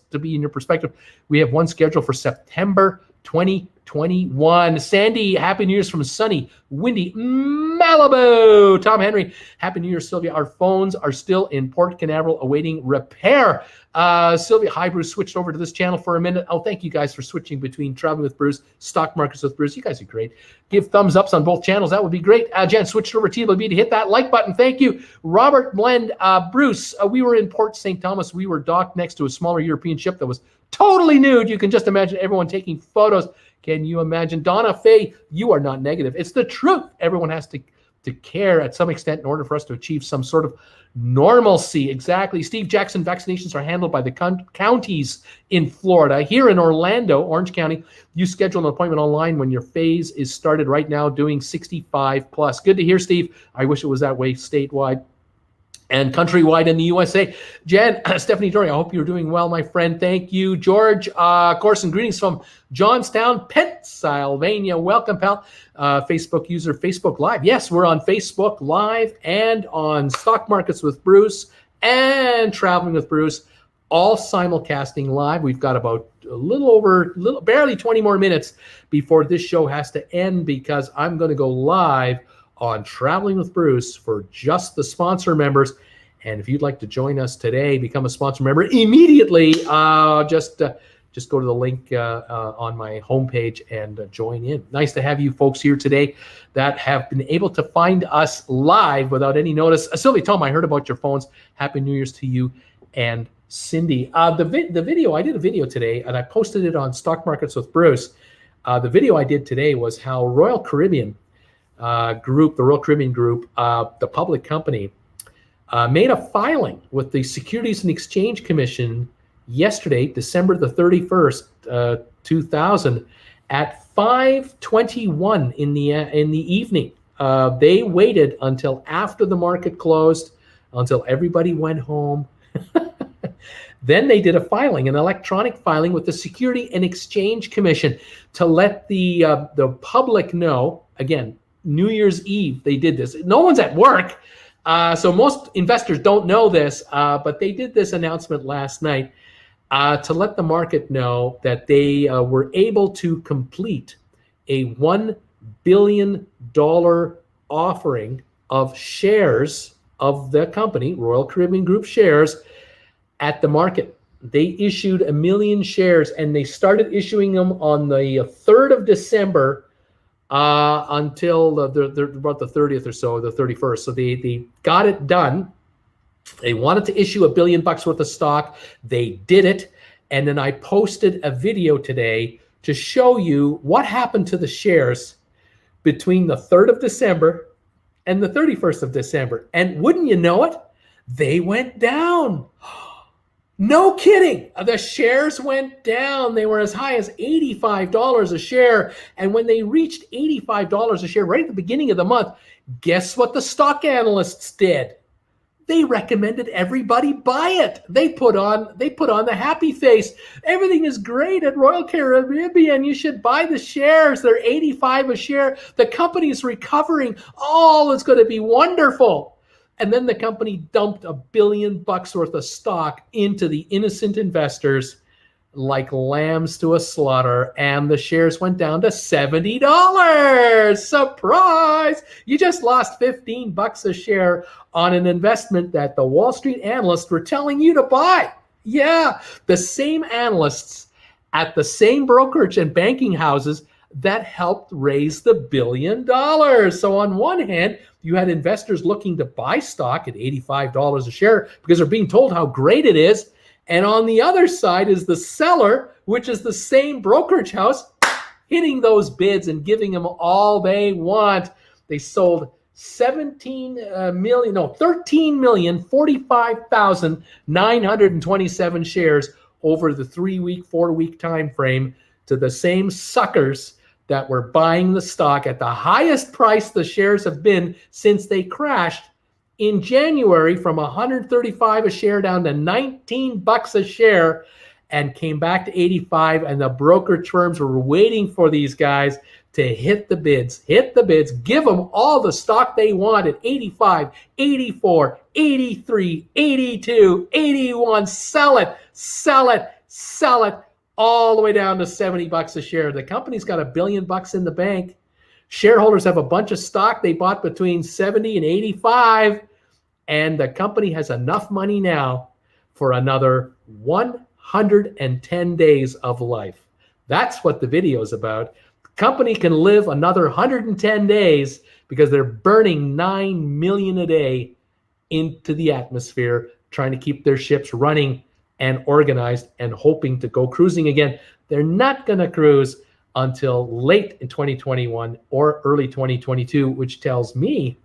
Speaker 1: to be in your perspective. We have one scheduled for September 2021. Sandy, Happy New Year's from sunny, windy Malibu. Tom Henry, Happy New Year, Sylvia. Our phones are still in Port Canaveral awaiting repair. Sylvia, hi, Bruce. Switched over to this channel for a minute. Oh, thank you guys for switching between Traveling with Bruce, Stock Markets with Bruce. You guys are great. Give thumbs ups on both channels. That would be great. Jen switched over to TWB to hit that like button. Thank you. Robert Blend, Bruce, we were in Port St. Thomas. We were docked next to a smaller European ship that was totally nude. You can just imagine everyone taking photos. Can you imagine? Donna Faye, you are not negative. It's the truth. Everyone has to care at some extent in order for us to achieve some sort of normalcy. Exactly. Steve Jackson, vaccinations are handled by the counties in Florida. Here in Orlando, Orange County, you schedule an appointment online when your phase is started right now, doing 65 plus. Good to hear, Steve. I wish it was that way statewide and countrywide in the USA. Jen, Stephanie Dory, I hope you're doing well, my friend. Thank you. George Corson, greetings from Johnstown, Pennsylvania. Welcome, pal. Facebook user, Facebook Live. Yes, we're on Facebook Live and on Stock Markets with Bruce and Traveling with Bruce, all simulcasting live. We've got about barely 20 more minutes before this show has to end because I'm going to go live on Traveling with Bruce for just the sponsor members. And if you'd like to join us today, become a sponsor member immediately, just go to the link on my homepage and join in. Nice to have you folks here today that have been able to find us live without any notice. Sylvia, Tom, I heard about your phones. Happy New Year's to you and Cindy. The video, I did a video today, and I posted it on Stock Markets with Bruce. The video I did today was how Royal Caribbean Group, the Royal Caribbean Group, the public company, made a filing with the Securities and Exchange Commission yesterday, December the 31st, 2000, at 5:21 in the evening. They waited until after the market closed, until everybody went home. Then they did a filing, an electronic filing with the Security and Exchange Commission to let the public know. Again, New Year's Eve they did this. No one's at work. So most investors don't know this, but they did this announcement last night to let the market know that they were able to complete a $1 billion offering of shares of the company, Royal Caribbean Group shares, at the market. They issued 1 million shares, and they started issuing them on the 3rd of December until about the 30th or so, the 31st. So they got it done. They wanted to issue $1 billion worth of stock. They did it. And then I posted a video today to show you what happened to the shares between the 3rd of December and the 31st of December. And wouldn't you know it, they went down. No kidding. The shares went down. They were as high as $85 a share. And when they reached $85 a share right at the beginning of the month, guess what the stock analysts did? They recommended everybody buy it. They put on the happy face. Everything is great at Royal Caribbean. You should buy the shares. They're $85 a share. The company is recovering. Oh, it's going to be wonderful. And then the company dumped $1 billion worth of stock into the innocent investors like lambs to a slaughter, and the shares went down to $70. Surprise! You just lost $15 a share on an investment that the Wall Street analysts were telling you to buy. Yeah, the same analysts at the same brokerage and banking houses that helped raise the $1 billion. So on one hand, you had investors looking to buy stock at $85 a share because they're being told how great it is. And on the other side is the seller, which is the same brokerage house, hitting those bids and giving them all they want. They sold 13,045,927 shares over the 4-week time frame to the same suckers that were buying the stock at the highest price the shares have been since they crashed in January from 135 a share down to $19 a share and came back to 85. And the brokerage firms were waiting for these guys to hit the bids, give them all the stock they wanted, 85, 84, 83, 82, 81, sell it, all the way down to $70 a share. The company's got $1 billion in the bank. Shareholders have a bunch of stock they bought between 70 and 85, and the company has enough money now for another 110 days of life. That's what the video is about. The company can live another 110 days because they're burning $9 million a day into the atmosphere, trying to keep their ships running and organized and hoping to go cruising again. They're not going to cruise until late in 2021 or early 2022, which tells me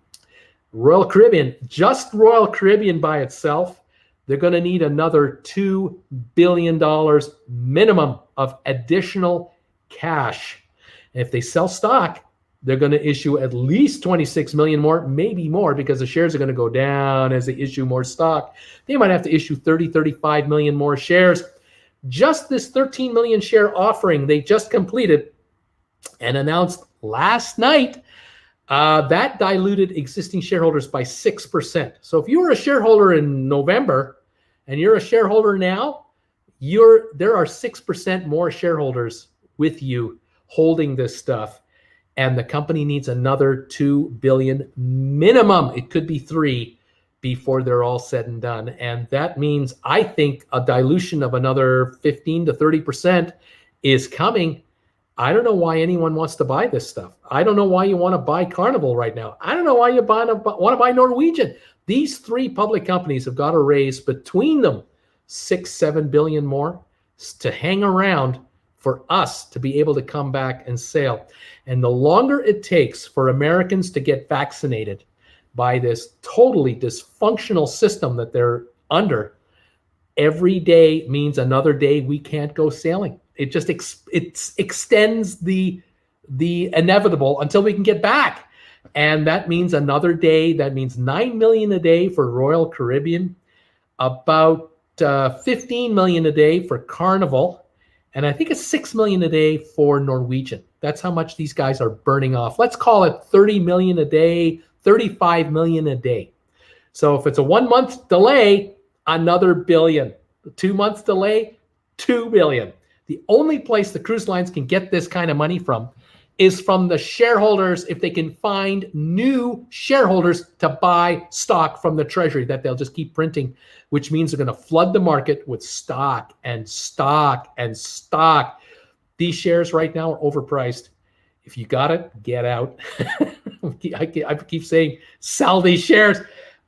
Speaker 1: Royal Caribbean, just Royal Caribbean by itself, they're going to need another $2 billion minimum of additional cash. And if they sell stock, they're going to issue at least 26 million more, maybe more, because the shares are going to go down as they issue more stock. They might have to issue 35 million more shares. Just this 13 million share offering they just completed and announced last night, that diluted existing shareholders by 6%. So if you were a shareholder in November and you're a shareholder now, there are 6% more shareholders with you holding this stuff. and the company needs another 2 billion minimum. It could be 3 before they're all said and done. And that means, I think, a dilution of another 15 to 30% is coming. I don't know why anyone wants to buy this stuff. I don't know why you want to buy Carnival right now. I don't know why you want to buy Norwegian. These 3 public companies have got to raise between them 6-7 billion more to hang around for us to be able to come back and sail. And the longer it takes for Americans to get vaccinated by this totally dysfunctional system that they're under, every day means another day we can't go sailing. It just extends the inevitable until we can get back. And that means another day. That means 9 million a day for Royal Caribbean, about 15 million a day for Carnival, and I think it's 6 million a day for Norwegian. That's how much these guys are burning off. Let's call it 30 million a day, 35 million a day. So if it's a 1 month delay, another billion. 2 months delay, 2 billion. The only place the cruise lines can get this kind of money from is from the shareholders, if they can find new shareholders to buy stock from the treasury that they'll just keep printing, which means they're going to flood the market with stock and stock and stock. These shares right now are overpriced. If you got it, get out. I keep saying, sell these shares.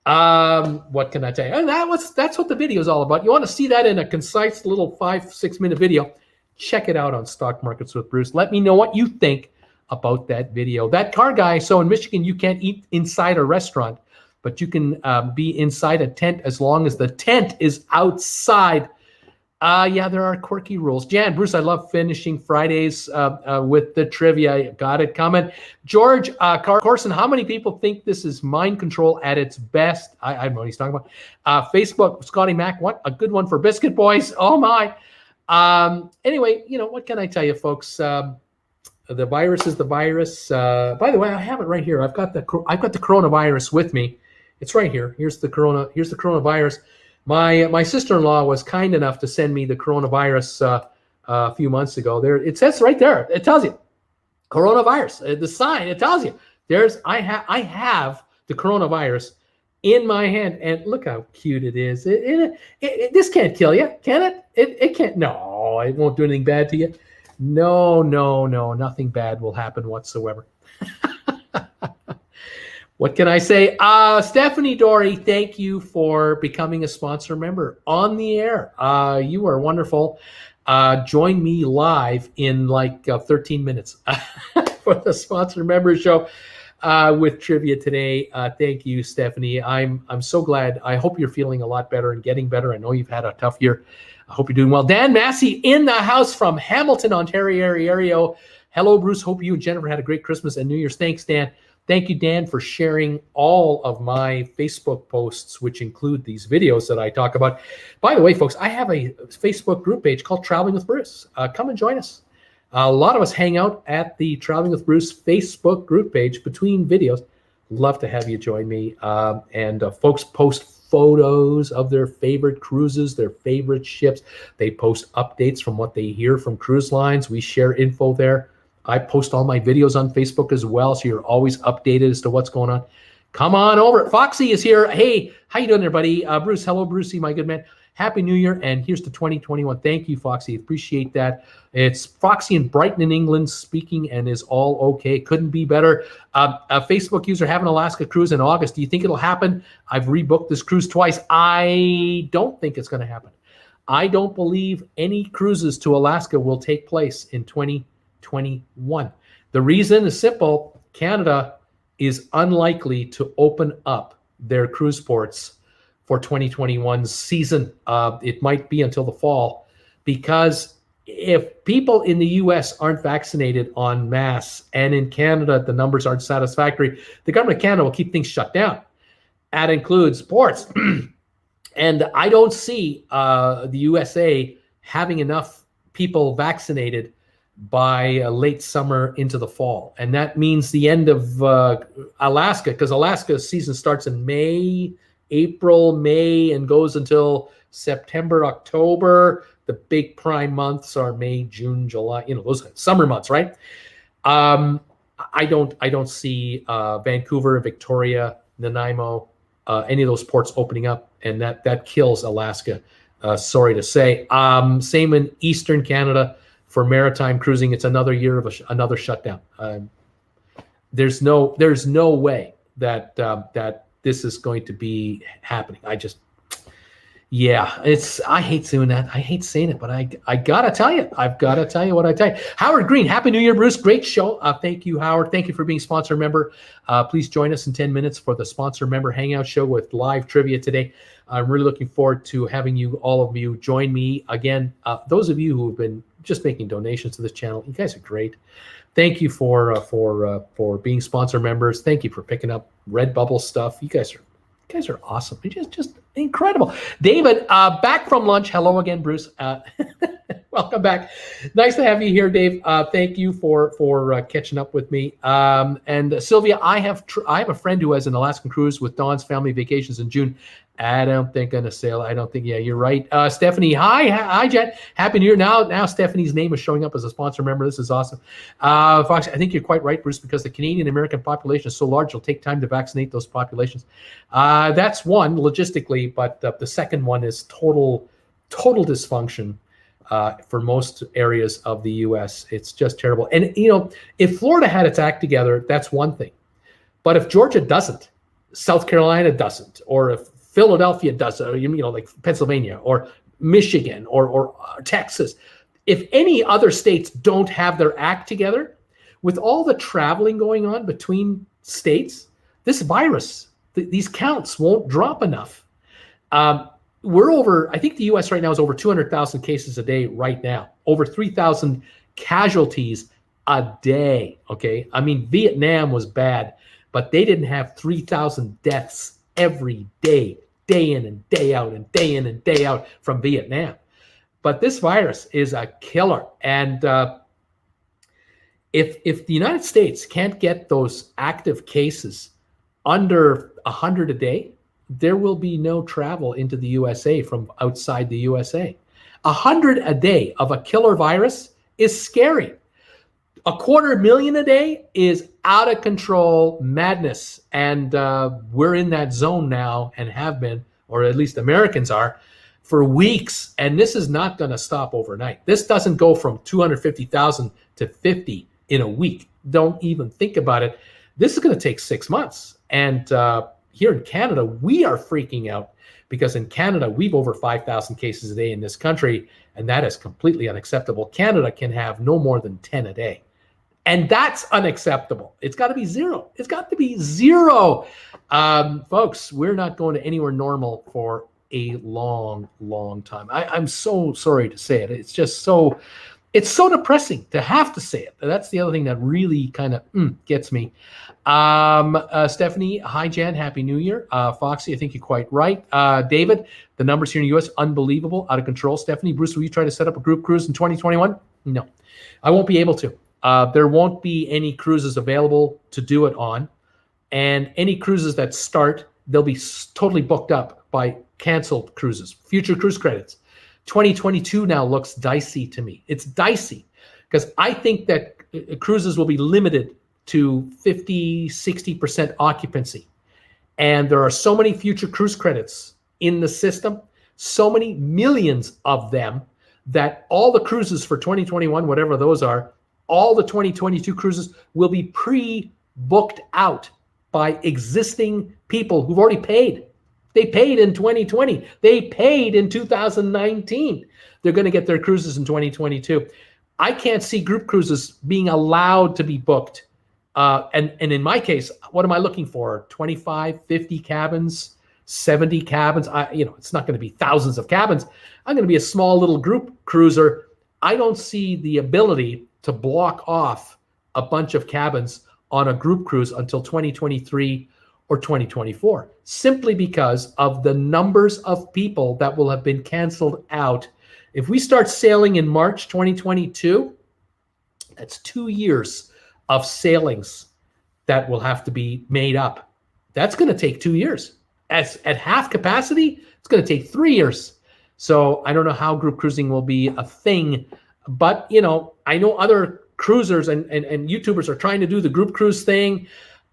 Speaker 1: What can I tell you? And that's what the video is all about. You want to see that in a concise little 5-6 minute video? Check it out on Stock Markets with Bruce. Let me know what you think about that video. That car guy, so in Michigan, you can't eat inside a restaurant, but you can be inside a tent as long as the tent is outside. Yeah, there are quirky rules. Jan, Bruce, I love finishing Fridays with the trivia. Got it coming. George Corson, how many people think this is mind control at its best? I don't know what he's talking about. Facebook, Scotty Mac, what a good one for Biscuit Boys. Oh my. Anyway, what can I tell you, folks? The virus is the virus. By the way, I have it right here. I've got the coronavirus with me. It's right here. Here's the coronavirus. My sister-in-law was kind enough to send me the coronavirus a few months ago. There, it says right there. It tells you coronavirus. The sign. It tells you. I have the coronavirus in my hand, and look how cute it is. This can't kill you, can it? It can't. No, it won't do anything bad to you. No, nothing bad will happen whatsoever. What can I say? Stephanie Dory, thank you for becoming a sponsor member on the air. You are wonderful. Join me live in like 13 minutes for the sponsor member show with trivia today. Thank you, Stephanie. I'm so glad. I hope you're feeling a lot better and getting better. I know you've had a tough year. I hope you're doing well. Dan Massey in the house from Hamilton, Ontario. Hello, Bruce. Hope you and Jennifer had a great Christmas and New Year's. Thanks, Dan. Thank you, Dan, for sharing all of my Facebook posts, which include these videos that I talk about. By the way, folks, I have a Facebook group page called Traveling with Bruce. Come and join us. A lot of us hang out at the Traveling with Bruce Facebook group page between videos. Love to have you join me. And folks post photos of their favorite cruises, their favorite ships. They post updates from what they hear from cruise lines. We share info there. I post all my videos on Facebook as well, so you're always updated as to what's going on. Come on over. Foxy is here. Hey, how you doing there, buddy? Bruce, hello, Brucey, my good man. Happy New Year, and here's to 2021. Thank you, Foxy. Appreciate that. It's Foxy in Brighton in England speaking and is all okay. Couldn't be better. A Facebook user having Alaska cruise in August. Do you think it'll happen? I've rebooked this cruise twice. I don't think it's going to happen. I don't believe any cruises to Alaska will take place in 2021. The reason is simple. Canada is unlikely to open up their cruise ports for 2021 season. It might be until the fall, because if people in the US aren't vaccinated en masse, and in Canada the numbers aren't satisfactory, the government of Canada will keep things shut down. That includes ports. And I don't see the USA having enough people vaccinated by late summer into the fall. And that means the end of Alaska, because Alaska's season starts in April, May, and goes until September, October. The big prime months are May, June, July, those summer months, right? I don't see Vancouver, Victoria, Nanaimo, any of those ports opening up, and that kills Alaska. Sorry to say. Same in Eastern Canada for maritime cruising. It's another year of another shutdown. There's no way that that this is going to be happening. I hate doing that. I hate saying it, but I gotta tell you, I've gotta tell you what I tell you. Howard Green, Happy New Year, Bruce. Great show. Thank you, Howard. Thank you for being sponsor member. Please join us in 10 minutes for the sponsor member hangout show with live trivia today. I'm really looking forward to having all of you join me again. Those of you who have been just making donations to this channel, you guys are great. Thank you for being sponsor members. Thank you for picking up RedBubble stuff. You guys are awesome. You're just incredible. David, back from lunch. Hello again, Bruce. Welcome back. Nice to have you here, Dave. Thank you for catching up with me. And Sylvia, I have a friend who has an Alaskan cruise with Dawn's family vacations in June. I don't think on a sail. I don't think. Yeah, you're right. Stephanie, hi, Jet. Happy New Year. Now Stephanie's name is showing up as a sponsor member. This is awesome. Fox, I think you're quite right, Bruce, because the Canadian American population is so large, it'll take time to vaccinate those populations. That's one logistically, but the second one is total dysfunction for most areas of the U.S. It's just terrible. And if Florida had its act together, that's one thing. But if Georgia doesn't, South Carolina doesn't, or if Philadelphia does, like Pennsylvania or Michigan or Texas. If any other states don't have their act together, with all the traveling going on between states, this virus, these counts won't drop enough. We're over, I think the U.S. right now is over 200,000 cases a day right now, over 3,000 casualties a day, okay? I mean, Vietnam was bad, but they didn't have 3,000 deaths every day in and day out and day in and day out from Vietnam. But this virus is a killer. And if the United States can't get those active cases under 100 a day, there will be no travel into the USA from outside the USA. 100 a day of a killer virus is scary. 250,000 a day is out of control madness. And we're in that zone now and have been, or at least Americans are, for weeks. And this is not going to stop overnight. This doesn't go from 250,000 to 50 in a week. Don't even think about it. This is going to take 6 months. And here in Canada, we are freaking out because in Canada, we've over 5,000 cases a day in this country, and that is completely unacceptable. Canada can have no more than 10 a day. And that's unacceptable. It's got to be zero. It's got to be zero. Folks, we're not going to anywhere normal for a long, long time. I'm so sorry to say it. It's just it's so depressing to have to say it. That's the other thing that really kind of gets me. Stephanie, hi, Jan. Happy New Year. Foxy, I think you're quite right. David, the numbers here in the U.S., unbelievable, out of control. Stephanie, Bruce, will you try to set up a group cruise in 2021? No, I won't be able to. There won't be any cruises available to do it on. And any cruises that start, they'll be totally booked up by canceled cruises, future cruise credits. 2022 now looks dicey to me. It's dicey because I think that cruises will be limited to 50, 60% occupancy. And there are so many future cruise credits in the system, so many millions of them, that all the cruises for 2021, whatever those are, all the 2022 cruises will be pre-booked out by existing people who've already paid. They paid in 2020. They paid in 2019. They're going to get their cruises in 2022. I can't see group cruises being allowed to be booked. And in my case, what am I looking for? 25, 50 cabins, 70 cabins? It's not going to be thousands of cabins. I'm going to be a small little group cruiser. I don't see the ability to block off a bunch of cabins on a group cruise until 2023 or 2024, simply because of the numbers of people that will have been canceled out. If we start sailing in March 2022, that's 2 years of sailings that will have to be made up. That's going to take 2 years. At half capacity, it's going to take 3 years. So I don't know how group cruising will be a thing, but I know other cruisers and YouTubers are trying to do the group cruise thing.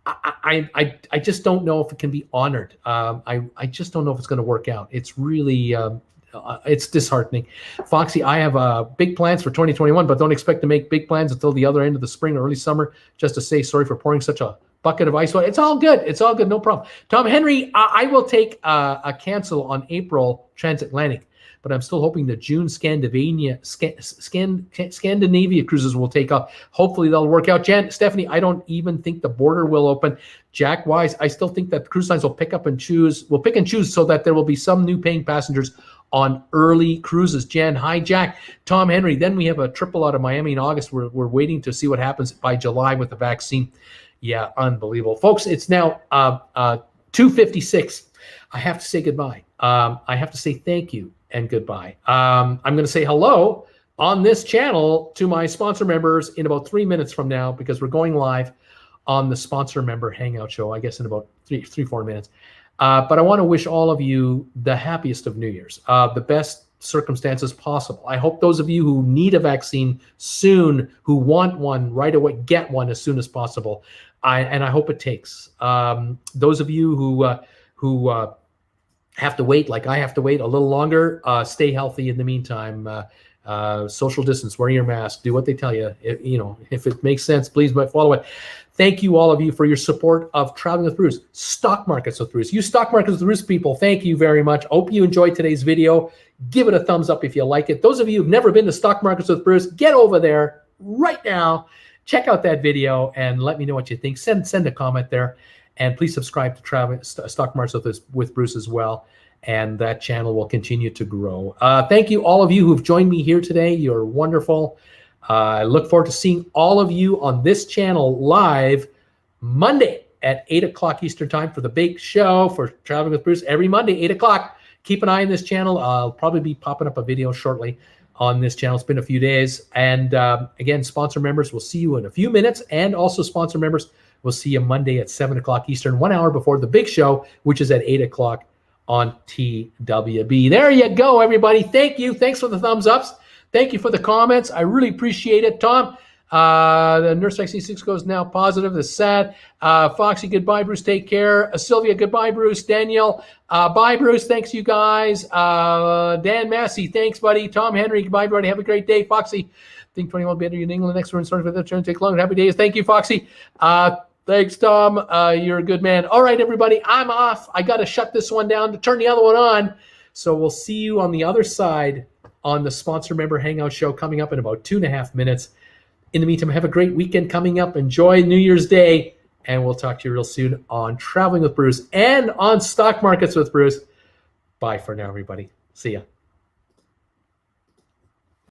Speaker 1: I just don't know if it can be honored. I just don't know if it's going to work out. It's really it's disheartening. Foxy, I have big plans for 2021, but don't expect to make big plans until the other end of the spring or early summer. Just to say sorry for pouring such a bucket of ice. It's all good. It's all good. No problem. Tom Henry, I will take a cancel on April transatlantic, but I'm still hoping the June Scandinavia cruises will take off. Hopefully they'll work out. Stephanie, I don't even think the border will open. Jack Wise, I still think that cruise lines will pick and choose so that there will be some new paying passengers on early cruises. Jen, hi, Jack. Tom Henry, then we have a triple out of Miami in August. We're waiting to see what happens by July with the vaccine. Yeah, unbelievable. Folks, it's now 2:56. I have to say goodbye. I have to say thank you and goodbye. I'm going to say hello on this channel to my sponsor members in about 3 minutes from now, because we're going live on the sponsor member hangout show, I guess in about 4 minutes. But I want to wish all of you the happiest of New Year's, the best circumstances possible. I hope those of you who need a vaccine soon, who want one right away, get one as soon as possible. And I hope it takes. Those of you who have to wait, like I have to wait a little longer, stay healthy in the meantime. Social distance, wear your mask, do what they tell you. If it makes sense, please follow it. Thank you, all of you, for your support of Traveling with Bruce, Stock Markets with Bruce. You Stock Markets with Bruce people, thank you very much. Hope you enjoyed today's video. Give it a thumbs up if you like it. Those of you who've never been to Stock Markets with Bruce, get over there right now. Check out that video and let me know what you think. Send a comment there. And please subscribe to Stock Markets with Bruce as well. And that channel will continue to grow. Thank you, all of you who've joined me here today. You're wonderful. I look forward to seeing all of you on this channel live Monday at 8 o'clock Eastern time for the big show for Traveling with Bruce every Monday, 8 o'clock. Keep an eye on this channel. I'll probably be popping up a video shortly on this channel. It's been a few days. And again, sponsor members, we'll see you in a few minutes. And also sponsor members, we'll see you Monday at 7 o'clock Eastern, 1 hour before the big show, which is at 8 o'clock on TWB. There you go, everybody. Thank you. Thanks for the thumbs ups. Thank you for the comments. I really appreciate it. Tom, the Nurse XC6 goes now positive. That's sad. Foxy, goodbye, Bruce. Take care. Sylvia, goodbye, Bruce. Daniel, bye, Bruce. Thanks, you guys. Dan Massey, thanks, buddy. Tom Henry, goodbye, everybody. Have a great day. Foxy, think 21 will be better in England. Next one, sorry for that. Trying to take longer. Happy days. Thank you, Foxy. Thanks, Tom. You're a good man. All right, everybody, I'm off. I got to shut this one down to turn the other one on. So we'll see you on the other side on the Sponsor Member Hangout show coming up in about 2.5 minutes. In the meantime, have a great weekend coming up. Enjoy New Year's Day, and we'll talk to you real soon on Traveling with Bruce and on Stock Markets with Bruce. Bye for now, everybody. See ya.